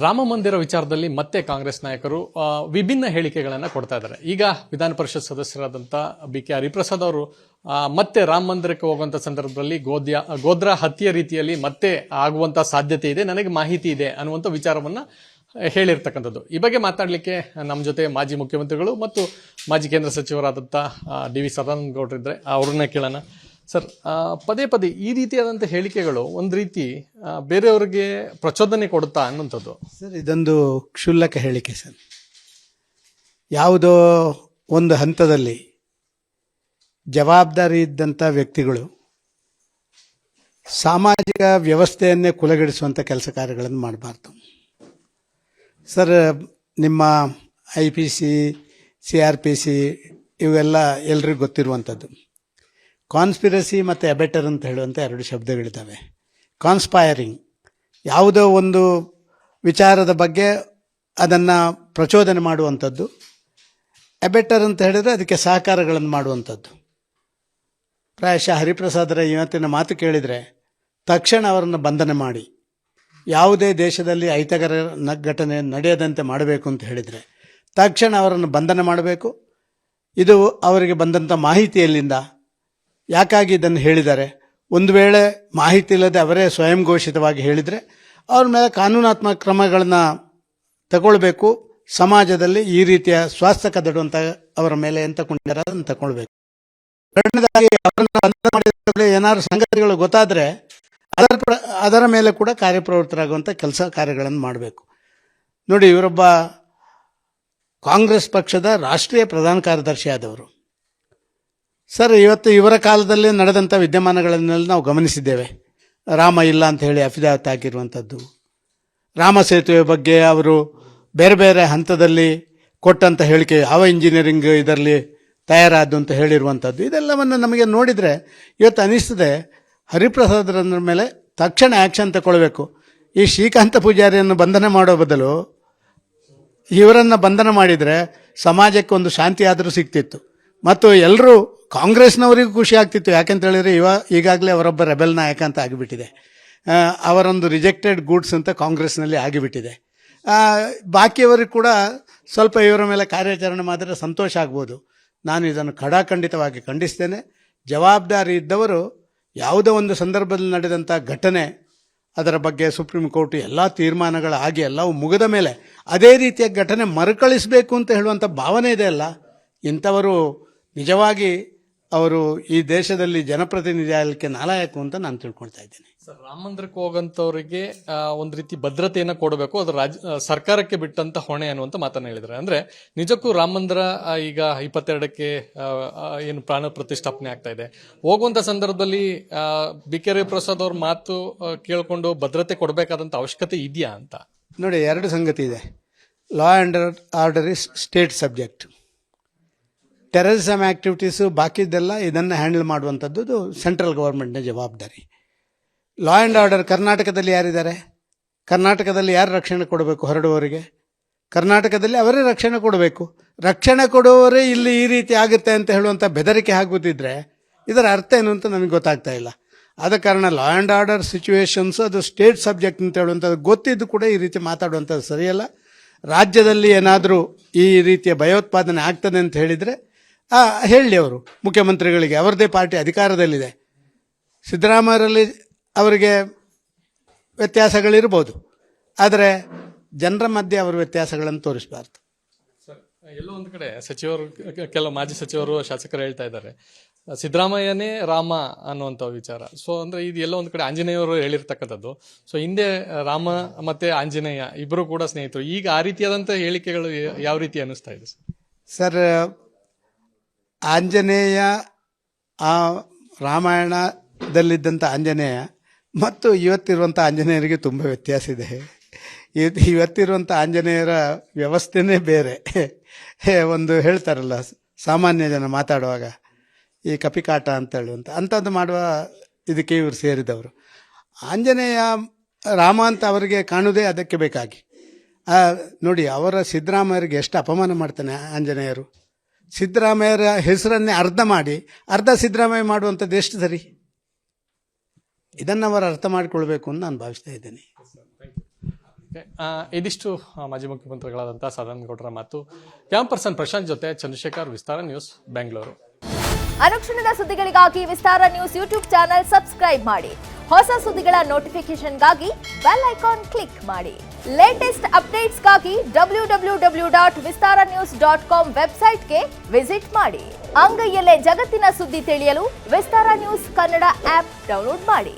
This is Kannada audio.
ರಾಮ ಮಂದಿರ ವಿಚಾರದಲ್ಲಿ ಮತ್ತೆ ಕಾಂಗ್ರೆಸ್ ನಾಯಕರು ವಿಭಿನ್ನ ಹೇಳಿಕೆಗಳನ್ನು ಕೊಡ್ತಾ ಇದ್ದಾರೆ. ಈಗ ವಿಧಾನ ಪರಿಷತ್ ಸದಸ್ಯರಾದಂಥ BK ಹರಿಪ್ರಸಾದ್ ಅವರು ಮತ್ತೆ ರಾಮ ಮಂದಿರಕ್ಕೆ ಹೋಗುವಂತ ಸಂದರ್ಭದಲ್ಲಿ ಗೋಧ್ರಾ ಹತ್ಯೆ ರೀತಿಯಲ್ಲಿ ಮತ್ತೆ ಆಗುವಂತ ಸಾಧ್ಯತೆ ಇದೆ, ನನಗೆ ಮಾಹಿತಿ ಇದೆ ಅನ್ನುವಂಥ ವಿಚಾರವನ್ನ ಹೇಳಿರ್ತಕ್ಕಂಥದ್ದು. ಈ ಬಗ್ಗೆ ಮಾತಾಡಲಿಕ್ಕೆ ನಮ್ಮ ಜೊತೆ ಮಾಜಿ ಮುಖ್ಯಮಂತ್ರಿಗಳು ಮತ್ತು ಮಾಜಿ ಕೇಂದ್ರ ಸಚಿವರಾದಂಥ DV ಸದಾನಂದ ಗೌಡರು ಇದ್ರೆ ಅವ್ರನ್ನ ಕೇಳೋಣ. ಸರ್, ಪದೇ ಪದೇ ಈ ರೀತಿಯಾದಂಥ ಹೇಳಿಕೆಗಳು ಒಂದು ರೀತಿ ಬೇರೆಯವರಿಗೆ ಪ್ರಚೋದನೆ ಕೊಡುತ್ತಾ ಅನ್ನುವಂಥದ್ದು. ಸರ್, ಇದೊಂದು ಕ್ಷುಲ್ಲಕ ಹೇಳಿಕೆ ಸರ್. ಯಾವುದೋ ಒಂದು ಹಂತದಲ್ಲಿ ಜವಾಬ್ದಾರಿ ಇದ್ದಂಥ ವ್ಯಕ್ತಿಗಳು ಸಾಮಾಜಿಕ ವ್ಯವಸ್ಥೆಯನ್ನೇ ಕುಲಗೆಡಿಸುವಂಥ ಕೆಲಸ ಕಾರ್ಯಗಳನ್ನು ಮಾಡಬಾರ್ದು ಸರ್. ನಿಮ್ಮ IPC, CRPC ಇವೆಲ್ಲ ಎಲ್ರಿಗೂ ಗೊತ್ತಿರುವಂಥದ್ದು. ಕಾನ್ಸ್ಪಿರಸಿ ಮತ್ತು ಅಬೆಟರ್ ಅಂತ ಹೇಳುವಂಥ ಎರಡು ಶಬ್ದಗಳಿದ್ದಾವೆ. ಕಾನ್ಸ್ಪೈರಿಂಗ್, ಯಾವುದೋ ಒಂದು ವಿಚಾರದ ಬಗ್ಗೆ ಅದನ್ನು ಪ್ರಚೋದನೆ ಮಾಡುವಂಥದ್ದು. ಅಬೆಟರ್ ಅಂತ ಹೇಳಿದರೆ ಅದಕ್ಕೆ ಸಹಕಾರಗಳನ್ನು ಮಾಡುವಂಥದ್ದು. ಪ್ರಾಯಶಃ ಹರಿಪ್ರಸಾದರ ಇವತ್ತಿನ ಮಾತು ಕೇಳಿದರೆ ತಕ್ಷಣ ಅವರನ್ನು ಬಂಧನ ಮಾಡಿ ಯಾವುದೇ ದೇಶದಲ್ಲಿ ಅಹಿತಕರ ಘಟನೆ ನಡೆಯದಂತೆ ಮಾಡಬೇಕು ಅಂತ ಹೇಳಿದರೆ ತಕ್ಷಣ ಅವರನ್ನು ಬಂಧನ ಮಾಡಬೇಕು. ಇದು ಅವರಿಗೆ ಬಂದಂಥ ಮಾಹಿತಿಯಲ್ಲಿಂದ ಯಾಕಾಗಿ ಇದನ್ನು ಹೇಳಿದ್ದಾರೆ? ಒಂದು ವೇಳೆ ಮಾಹಿತಿ ಇಲ್ಲದೆ ಅವರೇ ಸ್ವಯಂ ಘೋಷಿತವಾಗಿ ಹೇಳಿದರೆ ಅವ್ರ ಮೇಲೆ ಕಾನೂನಾತ್ಮಕ ಕ್ರಮಗಳನ್ನು ತಗೊಳ್ಬೇಕು. ಸಮಾಜದಲ್ಲಿ ಈ ರೀತಿಯ ಸ್ವಾಸ್ಥ್ಯ ಕದಡುವಂಥ ಅವರ ಮೇಲೆ ಏನು ತಗೊಂಡಿದ್ದಾರೆ ಅದನ್ನು ತಗೊಳ್ಬೇಕು. ಎರಡನೇದಾಗಿ ಅವರನ್ನು ಬಂಧನ ಮಾಡಿದ ಏನಾದ್ರು ಸಂಗತಿಗಳು ಗೊತ್ತಾದರೆ ಅದರ ಮೇಲೆ ಕೂಡ ಕಾರ್ಯಪ್ರವೃತ್ತರಾಗುವಂಥ ಕೆಲಸ ಕಾರ್ಯಗಳನ್ನು ಮಾಡಬೇಕು. ನೋಡಿ, ಇವರೊಬ್ಬ ಕಾಂಗ್ರೆಸ್ ಪಕ್ಷದ ರಾಷ್ಟ್ರೀಯ ಪ್ರಧಾನ ಕಾರ್ಯದರ್ಶಿ ಆದವರು ಸರ್. ಇವತ್ತು ಇವರ ಕಾಲದಲ್ಲಿ ನಡೆದಂಥ ವಿದ್ಯಮಾನಗಳನ್ನೆಲ್ಲ ನಾವು ಗಮನಿಸಿದ್ದೇವೆ. ರಾಮ ಇಲ್ಲ ಅಂತ ಹೇಳಿ ಅಫಿದಾವತ್ ಹಾಕಿರುವಂಥದ್ದು, ರಾಮ ಸೇತುವೆ ಬಗ್ಗೆ ಅವರು ಬೇರೆ ಬೇರೆ ಹಂತದಲ್ಲಿ ಕೊಟ್ಟಂಥ ಹೇಳಿಕೆ, ಯಾವ ಇಂಜಿನಿಯರಿಂಗ್ ಇದರಲ್ಲಿ ತಯಾರಾದ್ದು ಅಂತ ಹೇಳಿರುವಂಥದ್ದು, ಇದೆಲ್ಲವನ್ನು ನಮಗೆ ನೋಡಿದರೆ ಇವತ್ತು ಅನಿಸ್ತದೆ ಹರಿಪ್ರಸಾದರ ಮೇಲೆ ತಕ್ಷಣ ಆ್ಯಕ್ಷನ್ ತಗೊಳ್ಬೇಕು. ಈ ಶ್ರೀಕಾಂತ ಪೂಜಾರಿಯನ್ನು ಬಂಧನ ಮಾಡೋ ಬದಲು ಇವರನ್ನು ಬಂಧನ ಮಾಡಿದರೆ ಸಮಾಜಕ್ಕೆ ಒಂದು ಶಾಂತಿ ಆದರೂ ಸಿಗ್ತಿತ್ತು ಮತ್ತು ಎಲ್ಲರೂ ಕಾಂಗ್ರೆಸ್ನವರಿಗೂ ಖುಷಿ ಆಗ್ತಿತ್ತು. ಯಾಕೆಂತ ಹೇಳಿದರೆ ಈಗಾಗಲೇ ಅವರೊಬ್ಬ ರೆಬೆಲ್ ನಾಯಕ ಅಂತ ಆಗಿಬಿಟ್ಟಿದೆ. ಅವರೊಂದು ರಿಜೆಕ್ಟೆಡ್ ಗೂಡ್ಸ್ ಅಂತ ಕಾಂಗ್ರೆಸ್ನಲ್ಲಿ ಆಗಿಬಿಟ್ಟಿದೆ. ಬಾಕಿಯವರಿಗೆ ಕೂಡ ಸ್ವಲ್ಪ ಇವರ ಮೇಲೆ ಕಾರ್ಯಾಚರಣೆ ಮಾಡಿದರೆ ಸಂತೋಷ ಆಗ್ಬೋದು. ನಾನು ಇದನ್ನು ಖಡಾಖಂಡಿತವಾಗಿ ಖಂಡಿಸ್ತೇನೆ. ಜವಾಬ್ದಾರಿ ಇದ್ದವರು ಯಾವುದೋ ಒಂದು ಸಂದರ್ಭದಲ್ಲಿ ನಡೆದಂಥ ಘಟನೆ, ಅದರ ಬಗ್ಗೆ ಸುಪ್ರೀಂ ಕೋರ್ಟ್ ಎಲ್ಲ ತೀರ್ಮಾನಗಳಾಗಿ ಎಲ್ಲವೂ ಮುಗಿದ ಮೇಲೆ ಅದೇ ರೀತಿಯ ಘಟನೆ ಮರುಕಳಿಸಬೇಕು ಅಂತ ಹೇಳುವಂಥ ಭಾವನೆ ಇದೆ ಅಲ್ಲ, ಇಂಥವರು ನಿಜವಾಗಿ ಅವರು ಈ ದೇಶದಲ್ಲಿ ಜನಪ್ರತಿನಿಧಿ ಆಗಲಿಕ್ಕೆ ನಾಲಾಯಕು ಅಂತ ನಾನು ತಿಳ್ಕೊಳ್ತಾ ಇದ್ದೇನೆ. ಸರ್, ರಾಮ ಮಂದಿರಕ್ಕೆ ಹೋಗಂತವರಿಗೆ ಒಂದು ರೀತಿ ಭದ್ರತೆಯನ್ನು ಕೊಡಬೇಕು, ಅದು ಸರ್ಕಾರಕ್ಕೆ ಬಿಟ್ಟಂತ ಹೊಣೆ ಅನ್ನುವಂತ ಮಾತನ್ನ ಹೇಳಿದ್ರೆ, ಅಂದ್ರೆ ನಿಜಕ್ಕೂ ರಾಮ ಮಂದಿರ ಈಗ 22ಕ್ಕೆ ಏನು ಪ್ರಾಣ ಪ್ರತಿಷ್ಠಾಪನೆ ಆಗ್ತಾ ಇದೆ, ಹೋಗುವಂತ ಸಂದರ್ಭದಲ್ಲಿ BK ಹರಿಪ್ರಸಾದ್ ಅವ್ರ ಮಾತು ಕೇಳ್ಕೊಂಡು ಭದ್ರತೆ ಕೊಡಬೇಕಾದಂತ ಅವಶ್ಯಕತೆ ಇದೆಯಾ ಅಂತ? ನೋಡಿ, ಎರಡು ಸಂಗತಿ ಇದೆ. Law and order is state subject. Terrorism activities ಬಾಕಿದ್ದೆಲ್ಲ ಇದನ್ನು ಹ್ಯಾಂಡಲ್ ಮಾಡುವಂಥದ್ದು ಸೆಂಟ್ರಲ್ ಗವರ್ಮೆಂಟ್ನ ಜವಾಬ್ದಾರಿ. ಲಾ ಆ್ಯಂಡ್ ಆರ್ಡರ್ ಕರ್ನಾಟಕದಲ್ಲಿ ಯಾರಿದ್ದಾರೆ? ಕರ್ನಾಟಕದಲ್ಲಿ ಯಾರು ರಕ್ಷಣೆ ಕೊಡಬೇಕು? ಹೊರಡುವವರಿಗೆ ಕರ್ನಾಟಕದಲ್ಲಿ ಅವರೇ ರಕ್ಷಣೆ ಕೊಡಬೇಕು. ರಕ್ಷಣೆ ಕೊಡುವವರೇ ಇಲ್ಲಿ ಈ ರೀತಿ ಆಗುತ್ತೆ ಅಂತ ಹೇಳುವಂಥ ಬೆದರಿಕೆ ಆಗುತ್ತಿದ್ರೆ ಇದರ ಅರ್ಥ ಏನು ಅಂತ ನನಗೆ ಗೊತ್ತಾಗ್ತಾ ಇಲ್ಲ. ಆದ ಕಾರಣ ಲಾ ಆ್ಯಂಡ್ ಆರ್ಡರ್ ಸಿಚುವೇಶನ್ಸ್ ಅದು ಸ್ಟೇಟ್ ಸಬ್ಜೆಕ್ಟ್ ಅಂತ ಹೇಳುವಂಥದ್ದು ಗೊತ್ತಿದ್ದು ಕೂಡ ಈ ರೀತಿ ಮಾತಾಡುವಂಥದ್ದು ಸರಿಯಲ್ಲ. ರಾಜ್ಯದಲ್ಲಿ ಏನಾದರೂ ಈ ರೀತಿಯ ಭಯೋತ್ಪಾದನೆ ಆಗ್ತದೆ ಅಂತ ಹೇಳಿದರೆ ಹೇಳಿ ಅವರು ಮುಖ್ಯಮಂತ್ರಿಗಳಿಗೆ, ಅವರದೇ ಪಾರ್ಟಿ ಅಧಿಕಾರದಲ್ಲಿದೆ. ಸಿದ್ದರಾಮಯ್ಯರಲ್ಲಿ ಅವರಿಗೆ ವ್ಯತ್ಯಾಸಗಳಿರ್ಬೋದು, ಆದರೆ ಜನರ ಮಧ್ಯೆ ಅವರು ವ್ಯತ್ಯಾಸಗಳನ್ನು ತೋರಿಸಬಾರ್ದು. ಎಲ್ಲೋ ಒಂದು ಕಡೆ ಸಚಿವರು, ಕೆಲವು ಮಾಜಿ ಸಚಿವರು, ಶಾಸಕರು ಹೇಳ್ತಾ ಇದ್ದಾರೆ ಸಿದ್ದರಾಮಯ್ಯನೇ ರಾಮ ಅನ್ನುವಂಥ ವಿಚಾರ. ಸೊ ಅಂದ್ರೆ ಇದು ಎಲ್ಲೋ ಒಂದು ಕಡೆ ಆಂಜನೇಯವರು ಹೇಳಿರ್ತಕ್ಕಂಥದ್ದು. ಸೊ ಹಿಂದೆ ರಾಮ ಮತ್ತೆ ಆಂಜನೇಯ ಇಬ್ಬರು ಕೂಡ ಸ್ನೇಹಿತರು. ಈಗ ಆ ರೀತಿಯಾದಂಥ ಹೇಳಿಕೆಗಳು ಯಾವ ರೀತಿ ಅನ್ನಿಸ್ತಾ ಇದೆ ಸರ್? ಆಂಜನೇಯ, ಆ ರಾಮಾಯಣದಲ್ಲಿದ್ದಂಥ ಆಂಜನೇಯ ಮತ್ತು ಇವತ್ತಿರುವಂಥ ಆಂಜನೇಯರಿಗೆ ತುಂಬ ವ್ಯತ್ಯಾಸ ಇದೆ. ಇವತ್ತಿರುವಂಥ ಆಂಜನೇಯರ ವ್ಯವಸ್ಥೆನೇ ಬೇರೆ. ಒಂದು ಹೇಳ್ತಾರಲ್ಲ ಸಾಮಾನ್ಯ ಜನ ಮಾತಾಡುವಾಗ, ಈ ಕಪಿಕಾಟ ಅಂತ ಹೇಳುವಂಥ ಅಂಥದ್ದು ಮಾಡುವ ಇದಕ್ಕೆ ಇವರು ಸೇರಿದವರು. ಆಂಜನೇಯ ರಾಮ ಅಂತ ಅವರಿಗೆ ಕಾಣುವುದೇ ಅದಕ್ಕೆ ಬೇಕಾಗಿ. ನೋಡಿ, ಅವರ ಸಿದ್ದರಾಮಯ್ಯರಿಗೆ ಎಷ್ಟು ಅಪಮಾನ ಮಾಡ್ತಾನೆ ಆಂಜನೇಯರು. ಸಿದ್ದರಾಮಯ್ಯರ ಹೆಸರನ್ನೇ ಅರ್ಧ ಮಾಡಿ ಅರ್ಧ ಸಿದ್ದರಾಮಯ್ಯ ಮಾಡುವಂಥದ್ದು ಎಷ್ಟು ಸರಿ? ಇದನ್ನು ಅವರು ಅರ್ಥ ಮಾಡಿಕೊಳ್ಬೇಕು ಅಂತ ನಾನು ಭಾವಿಸ್ತಾ ಇದ್ದೇನೆ. ಇದಿಷ್ಟು ಮಾಜಿ ಮುಖ್ಯಮಂತ್ರಿಗಳಾದಂಥ ಸದಾನಂದ ಗೌಡರ ಮಾತು. ಕ್ಯಾಂಪ್ ಪರ್ಸನ್ ಪ್ರಶಾಂತ್ ಜೊತೆ ಚಂದ್ರಶೇಖರ್, ವಿಸ್ತಾರ ನ್ಯೂಸ್, ಬೆಂಗಳೂರು. ಅನುಕ್ಷಣದ ಸುದ್ದಿಗಳಿಗಾಗಿ ವಿಸ್ತಾರ ನ್ಯೂಸ್ ಯೂಟ್ಯೂಬ್ ಚಾನೆಲ್ ಸಬ್ಸ್ಕ್ರೈಬ್ ಮಾಡಿ. ಹೊಸ ಸುದ್ದಿಗಳ ನೋಟಿಫಿಕೇಶನ್ಗಾಗಿ ಬೆಲ್ ಐಕಾನ್ ಕ್ಲಿಕ್ ಮಾಡಿ. ಲೇಟೆಸ್ಟ್ ಅಪ್ಡೇಟ್ಸ್ಗಾಗಿ www.vistaranews.com ವೆಬ್ಸೈಟ್ಗೆ ವಿಸಿಟ್ ಮಾಡಿ. ಅಂಗೈಯಲ್ಲೇ ಜಗತ್ತಿನ ಸುದ್ದಿ ತಿಳಿಯಲು ವಿಸ್ತಾರ ನ್ಯೂಸ್ ಕನ್ನಡ ಆಪ್ ಡೌನ್ಲೋಡ್ ಮಾಡಿ.